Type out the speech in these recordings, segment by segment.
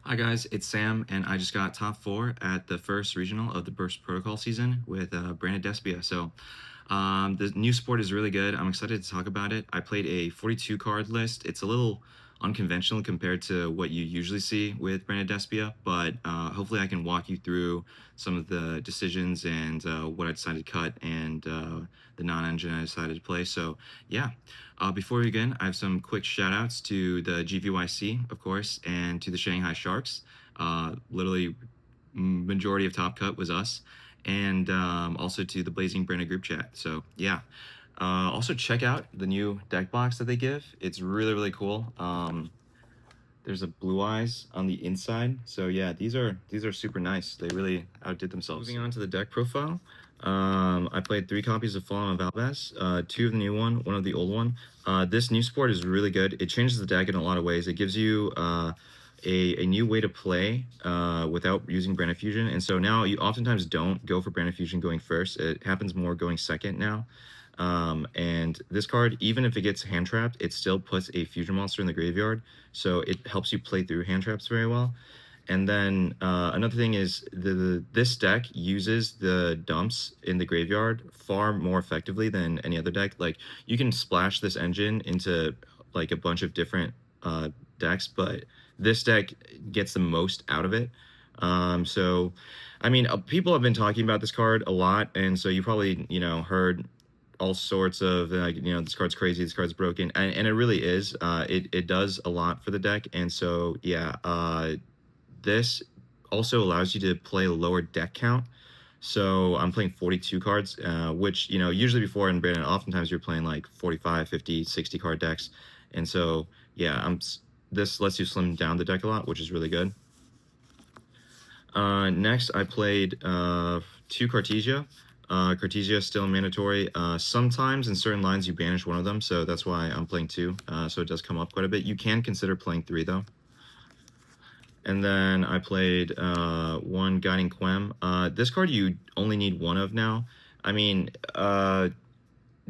Hi guys, it's Sam, and I just got top 4 at the first regional of the Burst Protocol season with Brandon Despia. The new sport is really good. I'm excited to talk about it. I played a 42 card list. It's a little unconventional compared to what you usually see with Brandon Despia, but hopefully I can walk you through some of the decisions and what I decided to cut and the non-engine I decided to play. So yeah, before we begin, I have some quick shout outs to the GVYC, of course, and to the Shanghai Sharks. Literally, majority of Top Cut was us, and also to the Blazing Brandon group chat. So yeah. Also check out the new deck box that they give. It's really really cool. There's a blue eyes on the inside. So yeah, these are super nice. They really outdid themselves. Moving on to the deck profile. I played 3 copies of Fallen of Albaz, 2 of the new one of the old one. This new sport is really good. It changes the deck in a lot of ways. It gives you a new way to play without using Brandon Fusion. And so now you oftentimes don't go for Brandon Fusion going first. It happens more going second now. And this card, even if it gets hand trapped, it still puts a fusion monster in the graveyard, so it helps you play through hand traps very well. And then another thing is this deck uses the dumps in the graveyard far more effectively than any other deck. Like, you can splash this engine into like a bunch of different decks, but this deck gets the most out of it. So I mean, people have been talking about this card a lot, and so you probably heard all sorts of like, this card's crazy, this card's broken, and it really is. It does a lot for the deck, and so yeah, this also allows you to play a lower deck count. So I'm playing 42 cards, which usually before in Brandon, oftentimes you're playing like 45, 50, 60 card decks, and so yeah, this lets you slim down the deck a lot, which is really good. Next, I played 2 Cartesia. Cartesia is still mandatory. Sometimes in certain lines you banish one of them, so that's why I'm playing 2. So it does come up quite a bit. You can consider playing 3 though. And then I played 1 Guiding Quem. This card you only need 1 of now. I mean,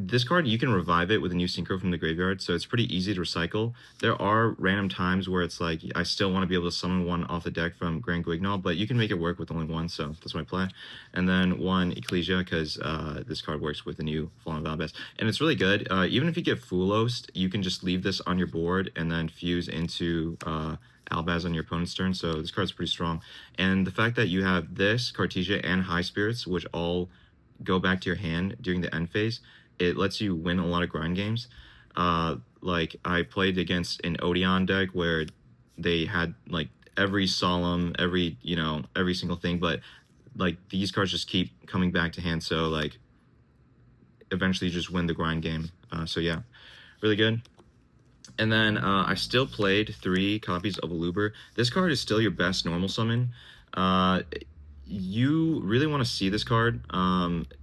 this card, you can revive it with a new synchro from the graveyard, so it's pretty easy to recycle. There are random times where it's like, I still want to be able to summon 1 off the deck from Grand Guignol, but you can make it work with only 1, so that's what I play. And then 1 Ecclesia, because this card works with the new Fallen Valbest. And it's really good. Even if you get Fulost, you can just leave this on your board and then fuse into Albaz on your opponent's turn, so this card's pretty strong. And the fact that you have this, Cartesia, and High Spirits, which all go back to your hand during the end phase, it lets you win a lot of grind games. Like, I played against an Odeon deck where they had like every solemn, every single thing, but like these cards just keep coming back to hand, so like eventually you just win the grind game. So yeah, really good. And then I still played 3 copies of Aluber. This card is still your best normal summon. You really want to see this card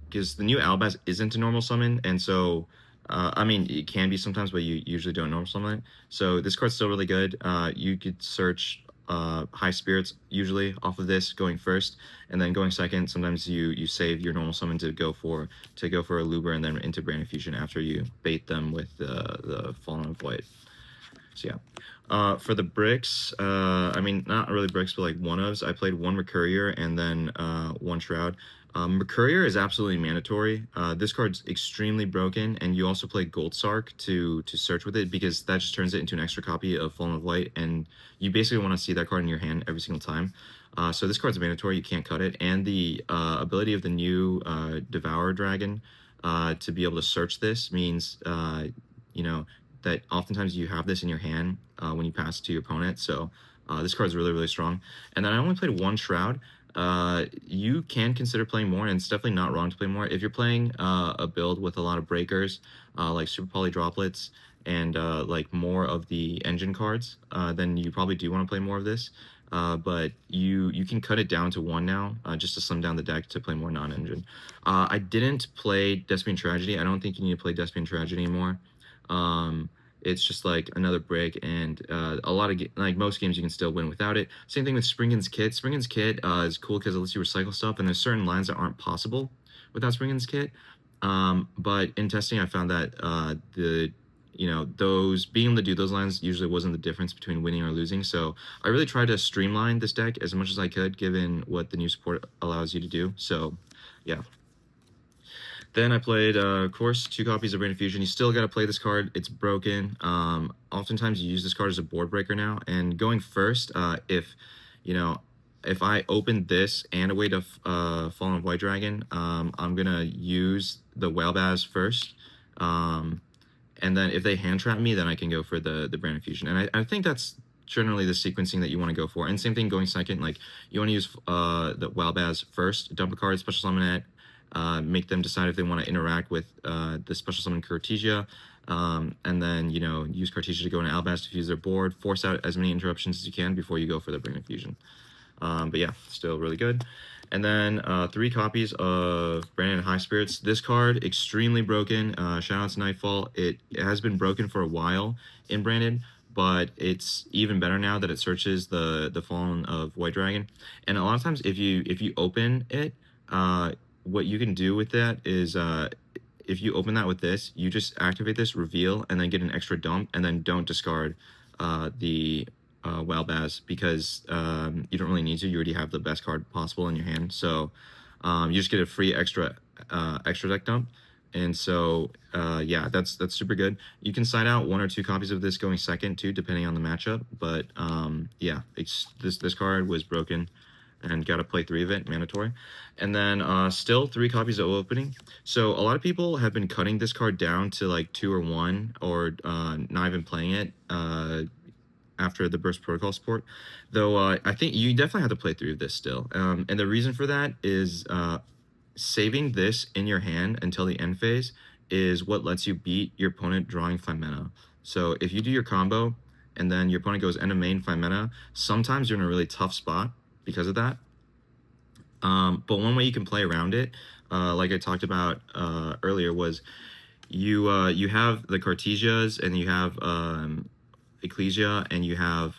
because the new Albaz isn't a normal summon, and so I mean, it can be sometimes, but you usually don't normal summon it. So this card's still really good. You could search High Spirits usually off of this going first, and then going second. Sometimes you save your normal summon to go for a Luber and then into Brandon Fusion after you bait them with the Fallen of White. So yeah. For the bricks, I mean, not really bricks, but like one-ofs, I played 1 Mercurier and then 1 Shroud. Mercurier is absolutely mandatory. This card's extremely broken, and you also play Gold Sark to search with it, because that just turns it into an extra copy of Fallen of White, and you basically want to see that card in your hand every single time. So this card's mandatory, you can't cut it, and the ability of the new Devour Dragon to be able to search this means, that oftentimes you have this in your hand when you pass to your opponent, so this card's really, really strong. And then I only played 1 Shroud. You can consider playing more, and it's definitely not wrong to play more. If you're playing a build with a lot of breakers, like Super Poly Droplets, and like more of the engine cards, then you probably do want to play more of this. But you can cut it down to 1 now, just to slim down the deck to play more non-engine. I didn't play Despian Tragedy. I don't think you need to play Despian Tragedy anymore. It's just like another break, and a lot of like most games you can still win without it. Same thing with Springen's Kit. Springen's Kit is cool because it lets you recycle stuff, and there's certain lines that aren't possible without Springen's Kit. But in testing, I found that those being able to do those lines usually wasn't the difference between winning or losing. So I really tried to streamline this deck as much as I could, given what the new support allows you to do. So yeah. Then I played, of course, 2 copies of Branded Fusion. You still got to play this card. It's broken. Oftentimes you use this card as a board breaker now. And going first, if I open this and a way to Fallen White Dragon, I'm going to use the Whale Baz first. And then if they hand trap me, then I can go for the Branded Fusion. And I think that's generally the sequencing that you want to go for. And same thing going second, like you want to use the Whale Baz first, dump a card, special summon it, make them decide if they want to interact with the special summon Kristya, and then use Kristya to go into Albaz to fuse their board, force out as many interruptions as you can before you go for the Branded Fusion. But yeah, still really good. And then 3 copies of Branded High Spirits. This card, extremely broken. Shout out to Nightfall. It has been broken for a while in Branded, but it's even better now that it searches the Fallen of White Dragon. And a lot of times if you open it, what you can do with that is if you open that with this, you just activate this, reveal, and then get an extra dump, and then don't discard the Whale Baz, because you don't really need to. You already have the best card possible in your hand, so you just get a free extra deck dump. And so yeah, that's super good. You can side out 1 or 2 copies of this going second too, depending on the matchup. But yeah, this card was broken and got to play 3 of it, mandatory. And then still 3 copies of opening. So a lot of people have been cutting this card down to like 2 or 1, or not even playing it after the Burst Protocol support. Though I think you definitely have to play 3 of this still. And the reason for that is saving this in your hand until the end phase is what lets you beat your opponent drawing 5 mana. So if you do your combo and then your opponent goes end of main 5 mana, sometimes you're in a really tough spot because of that. But one way you can play around it, like I talked about earlier, was you have the Cartesias, and you have Ecclesia, and you have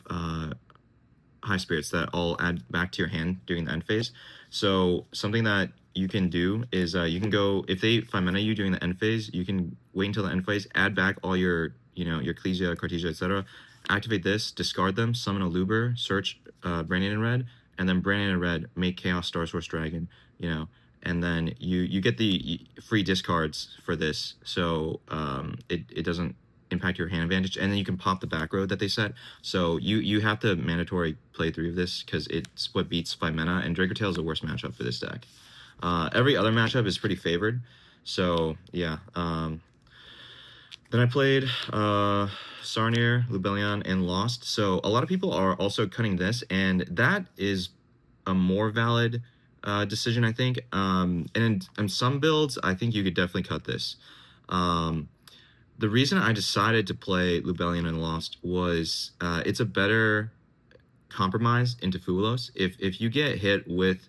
High Spirits that all add back to your hand during the end phase. So something that you can do is you can go, if they 5 mana you during the end phase, you can wait until the end phase, add back all your your Ecclesia, Cartesia, etc. Activate this, discard them, summon a Luber, search Branded in red, and then Branded in red, make Chaos Star Source Dragon, and then you get the free discards for this, so it doesn't impact your hand advantage, and then you can pop the back row that they set. So you have to mandatory play 3 of this because it's what beats 5 mana, and Draco Tail is the worst matchup for this deck. Every other matchup is pretty favored, so yeah. Then I played Sarnier, Lubellion, and Lost. So a lot of people are also cutting this, and that is a more valid decision, I think. And in some builds, I think you could definitely cut this. The reason I decided to play Lubellion and Lost was it's a better compromise into Fulos. If you get hit with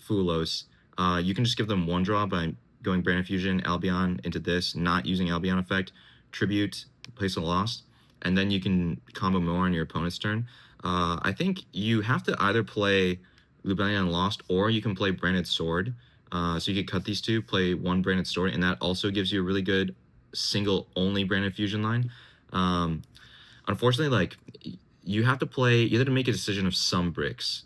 Fulos, you can just give them 1 draw by going Branded Fusion, Albion into this, not using Albion effect, Tribute, place a Lost, and then you can combo more on your opponent's turn. I think you have to either play Lubellion and Lost, or you can play Branded Sword. So you could cut these 2, play 1 Branded Sword, and that also gives you a really good single only Branded Fusion line. Unfortunately, like, you have to make a decision of some bricks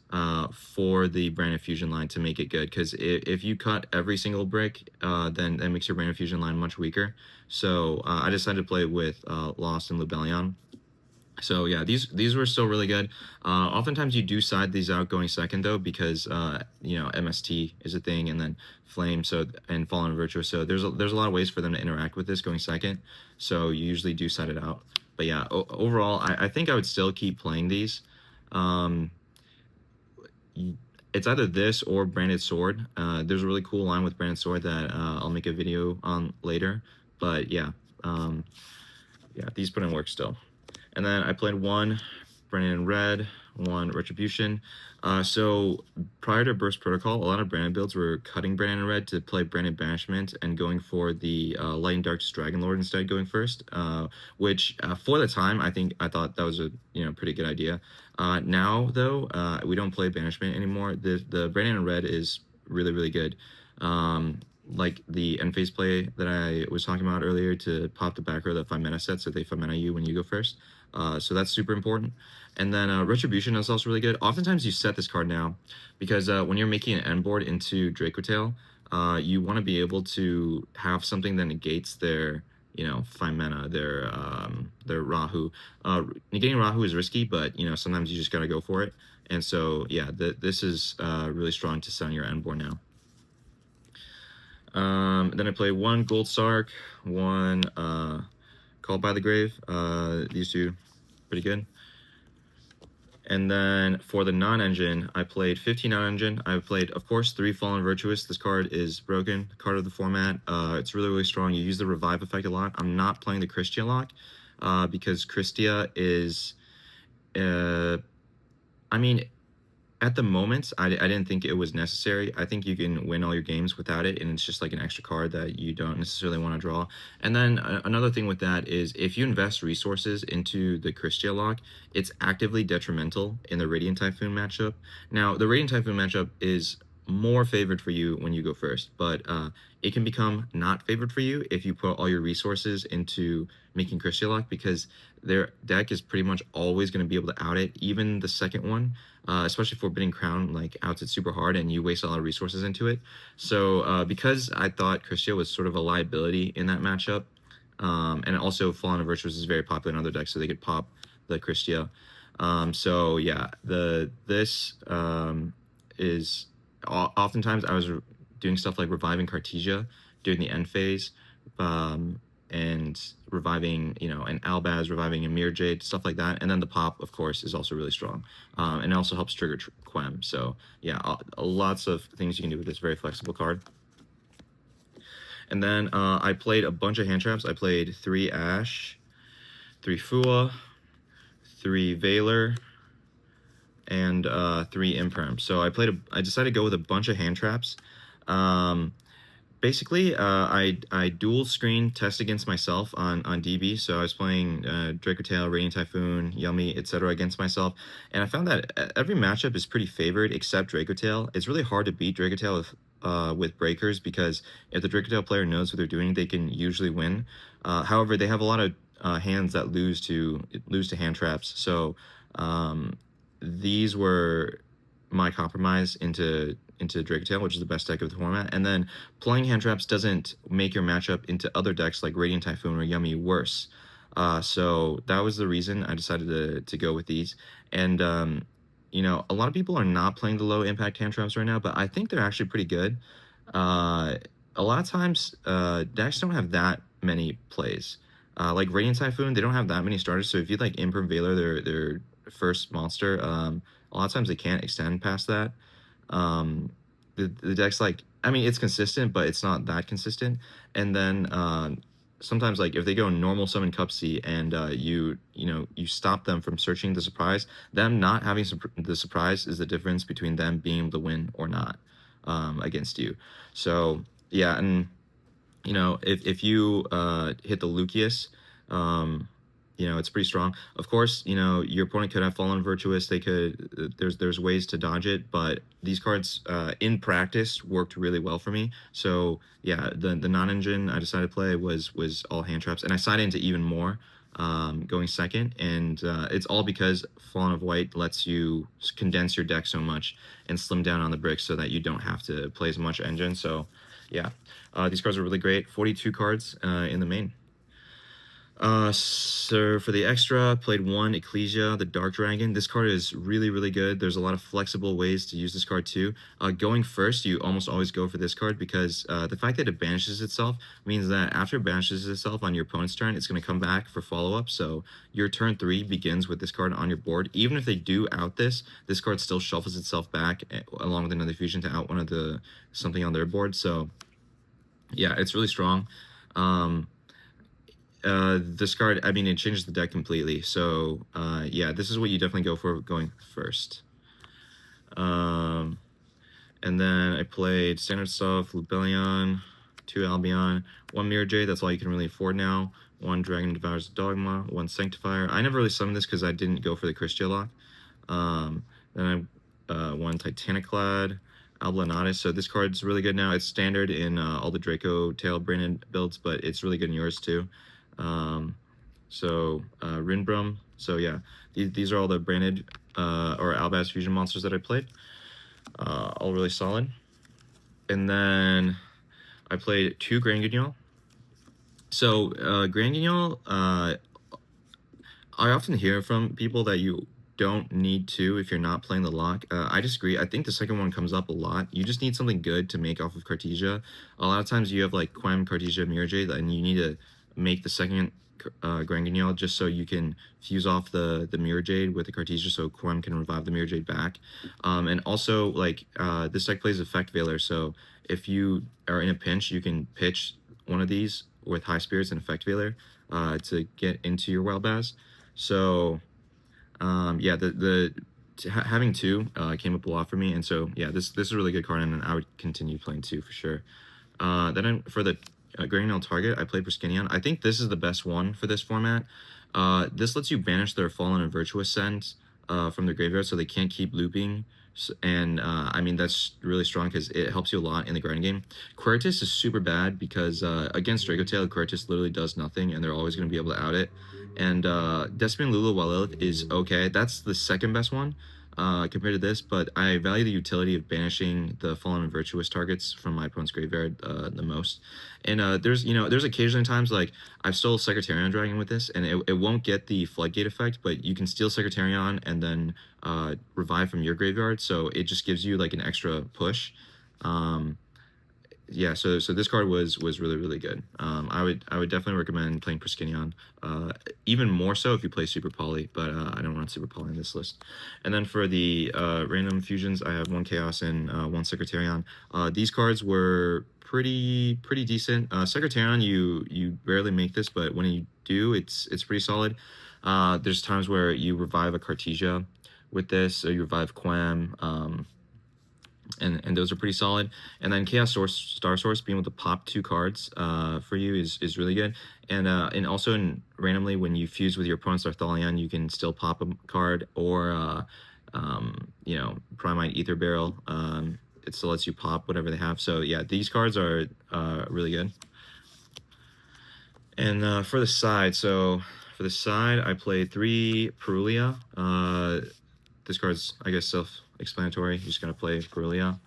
for the Branded Fusion line to make it good, because if you cut every single brick, then that makes your Branded Fusion line much weaker. So I decided to play with Lost and Lubellion. So yeah, these were still really good. Oftentimes you do side these out going second though, because MST is a thing, and then Flame, and Fallen Virtuous. So there's a lot of ways for them to interact with this going second. So you usually do side it out. But yeah, overall, I think I would still keep playing these. It's either this or Branded Sword. There's a really cool line with Branded Sword that I'll make a video on later. But yeah, yeah, these put in work still. And then I played 1 Branded in red, 1 Retribution. So prior to Burst Protocol, a lot of Branded builds were cutting Branded in red to play Branded Banishment and going for the Light and Dark Dragon Lord instead, going first. Which for the time, I thought that was a pretty good idea. Now though, we don't play Banishment anymore. The Branded in red is really, really good. like the end phase play that I was talking about earlier to pop the back row that 5 mana sets, so they 5 mana you when you go first. So that's super important. And then Retribution is also really good. Oftentimes you set this card now because when you're making an end board into Draco Tail, you want to be able to have something that negates their 5 mana, their Rahu. Negating Rahu is risky, but sometimes you just gotta go for it. And so yeah, this is really strong to set on your end board now. Then I play one Gold Sark, one Called by the Grave. These two, pretty good. And then for the non-engine, I played 15 non-engine. I played, of course, 3 Fallen Virtuous. This card is broken, card of the format. It's really, really strong. You use the Revive effect a lot. I'm not playing the Kristya lock because Kristya is, I mean, at the moment, I didn't think it was necessary. I think you can win all your games without it, and it's just like an extra card that you don't necessarily want to draw. And then another thing with that is if you invest resources into the Kristya lock, it's actively detrimental in the Radiant Typhoon matchup. Now, the Radiant Typhoon matchup is more favored for you when you go first, but it can become not favored for you if you put all your resources into making Kristya lock, because their deck is pretty much always going to be able to out it, even the second one. Especially Forbidden Crown, like outs it super hard and you waste a lot of resources into it. So because I thought Kristya was sort of a liability in that matchup, and also Fallen of Virtuous is very popular in other decks, so they could pop the Kristya. So yeah, this is oftentimes I was doing stuff like reviving Cartesia during the end phase, and reviving, an Albaz, reviving a Mirror Jade, stuff like that. And then the pop, of course, is also really strong. And it also helps trigger Quem. So yeah, lots of things you can do with this very flexible card. And then I played a bunch of hand traps. I played 3 Ash, 3 Fua, 3 Veiler, and 3 Imperm. So I decided to go with a bunch of hand traps. Basically, I dual screen test against myself on DB. So I was playing Draco Tail, Radiant Typhoon, Yummy, etc. against myself, and I found that every matchup is pretty favored except Draco Tail. It's really hard to beat Draco Tail with breakers, because if the Draco Tail player knows what they're doing, they can usually win. However, they have a lot of hands that lose to hand traps. So these were my compromise into Draco Tail, which is the best deck of the format. And then playing hand traps doesn't make your matchup into other decks like Radiant Typhoon or Yummy worse. So that was the reason I decided to go with these. And a lot of people are not playing the low impact hand traps right now, but I think they're actually pretty good. A lot of times decks don't have that many plays. Like Radiant Typhoon, they don't have that many starters. So if you like Imperm Veiler, their first monster, a lot of times they can't extend past that. The deck's like, I mean, it's consistent, but it's not that consistent. And then sometimes, like, if they go normal summon Cupsy and you stop them from searching the surprise, them not having the surprise is the difference between them being able to win or not against you. So yeah, and if you hit the Lucius, it's pretty strong. Of course, your opponent could have Fallen Virtuous. They could, there's ways to dodge it, but these cards in practice worked really well for me. So yeah, the non-engine I decided to play was all hand traps, and I sided into even more going second, and it's all because Fallen of White lets you condense your deck so much and slim down on the bricks so that you don't have to play as much engine. So yeah, these cards are really great. 42 cards in the main. So for the extra, played 1 Ecclesia, the Dark Dragon. This card is really, really good. There's a lot of flexible ways to use this card too. Going first, you almost always go for this card because the fact that it banishes itself means that after it banishes itself on your opponent's turn, it's going to come back for follow-up. So your turn 3 begins with this card on your board. Even if they do out this card still shuffles itself back along with another fusion to out one of something on their board. So yeah, it's really strong. This card, I mean, it changes the deck completely. So yeah, this is what you definitely go for going first. And then I played standard stuff, Lubellion, 2 Albion, 1 Mirror Jade, that's all you can really afford now, 1 Dragon Devours Dogma, 1 Sanctifier. I never really summoned this because I didn't go for the Kristya lock. Then I 1 Titaniclad, Alblanades. So this card's really good now. It's standard in all the Draco Tail branded builds, but it's really good in yours too. Rinbrum. So yeah, these are all the branded or Albaz fusion monsters that I played. All really solid. And then I played 2 Grand Guignol. So Grand Guignol, I often hear from people that you don't need to if you're not playing the lock. I disagree. I think the second one comes up a lot. You just need something good to make off of Cartesia. A lot of times you have like Quem, Cartesia, Mirror Jade, and you need to make the second Grand Guignol just so you can fuse off the Mirror Jade with the Cartesia so Quem can revive the Mirror Jade back. And also, like, this deck plays Effect Veiler, so if you are in a pinch, you can pitch one of these with High Spirits and Effect Veiler to get into your Wild Baz. So yeah, having 2 came up a lot for me, and so yeah, this is a really good card, and I would continue playing 2 for sure. For the Granular Target, I played Briskinion. I think this is the best one for this format. This lets you banish their Fallen and Virtuous Scent from their graveyard, so they can't keep looping. And I mean, that's really strong because it helps you a lot in the grinding game. Quertus is super bad because against Dracotail, Quertus literally does nothing, and they're always going to be able to out it. And Despian Lulu Walilith is okay. That's the second best one compared to this, but I value the utility of banishing the Fallen and Virtuous targets from my opponent's graveyard the most. And there's occasionally times like I've stole Secretarian Dragon with this, and it won't get the Floodgate effect, but you can steal Secretarian and then revive from your graveyard, so it just gives you like an extra push. Yeah, so this card was really good. I would definitely recommend playing Priskinion, even more so if you play Super Poly, but I don't want Super Poly in this list. And then for the random fusions, I have 1 Chaos and 1 Secretarian. These cards were pretty decent. Secretarian, you barely make this, but when you do, it's pretty solid. There's times where you revive a Cartesia with this, or you revive Quem. And those are pretty solid. And then Chaos Star Source being able to pop 2 cards for you is really good. And also randomly when you fuse with your opponent's Arthalion, you can still pop a card, or Primite Ether Barrel. It still lets you pop whatever they have. So yeah, these cards are really good. And for the side, I played 3 Perulia. This card's, I guess, self-explanatory. You just gotta play Perulia.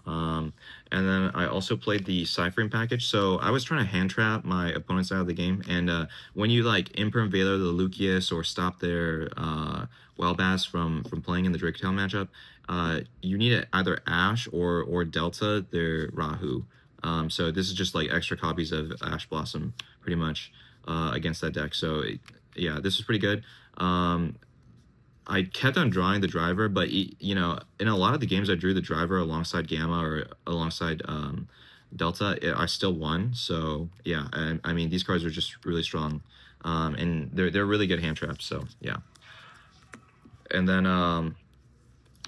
And then I also played the Ciphering package. So I was trying to hand trap my opponents out of the game. And when you like Imperm Veiler the Lucius or stop their Wild Bass from playing in the Drake Tail matchup, you need to either Ash or Delta their Rahu. So this is just like extra copies of Ash Blossom pretty much against that deck. So yeah, this is pretty good. I kept on drawing the driver, but in a lot of the games I drew the driver alongside Gamma or alongside Delta, I still won. So yeah, I mean these cards are just really strong, and they're really good hand traps. So yeah, and then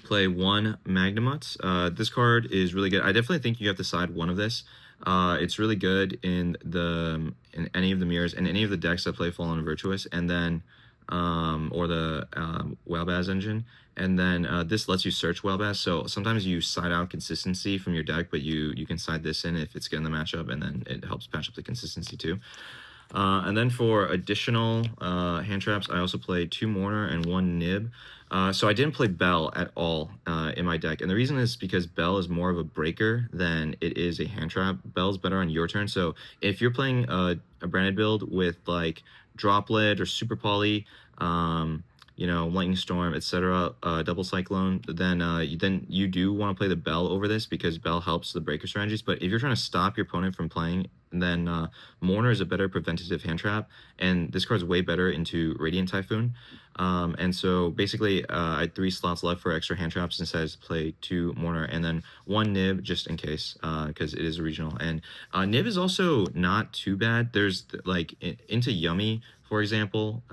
play 1 Magnamut. This card is really good. I definitely think you have to side 1 of this. It's really good in any of the mirrors and any of the decks that play Fallen and Virtuous, and then or the Wellbaz engine, and then this lets you search Wellbaz. So sometimes you side out consistency from your deck, but you can side this in if it's getting the matchup, and then it helps patch up the consistency too. And then for additional hand traps, I also played 2 Mourner and 1 Nib. So I didn't play Bell at all in my deck, and the reason is because Bell is more of a breaker than it is a hand trap. Bell's better on your turn, so if you're playing a branded build with like Droplet or Super Poly, Lightning Storm, etc., Double Cyclone, then you do want to play the Bell over this because Bell helps the breaker strategies. But if you're trying to stop your opponent from playing, then Mourner is a better preventative hand trap, and this card's way better into Radiant Typhoon. And so basically, I had 3 slots left for extra hand traps and says play 2 Mourner and then 1 Nib just in case, because it is a regional. And Nib is also not too bad. There's like into Yummy, for example.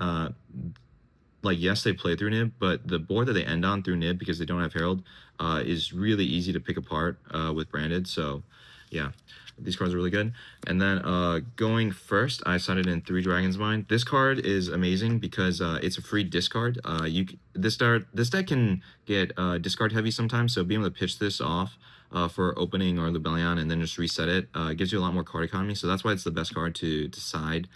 Like, yes, they play through Nib, but the board that they end on through Nib, because they don't have Herald, is really easy to pick apart with Branded. So, yeah, these cards are really good. And then going first, I sided in 3 Dragon's Mind. This card is amazing because it's a free discard. This deck can get discard heavy sometimes, so being able to pitch this off for opening or Lubellion and then just reset it. It gives you a lot more card economy, so that's why it's the best card to decide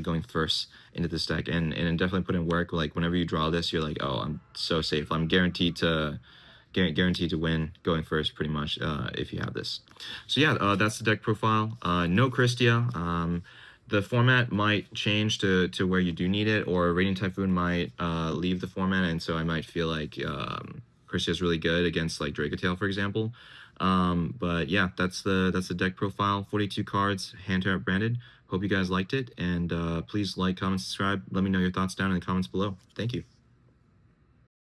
going first into this deck, and definitely put in work. Like whenever you draw this, you're like, oh, I'm so safe. I'm guaranteed to win going first, pretty much, if you have this. So yeah, that's the deck profile. No Kristya. The format might change to where you do need it, or Radiant Typhoon might leave the format, and so I might feel like Kristya is really good against like Dracotale, for example. But yeah, that's the deck profile. 42 cards, hand trap branded. Hope you guys liked it, and please like, comment, subscribe. Let me know your thoughts down in the comments below. Thank you.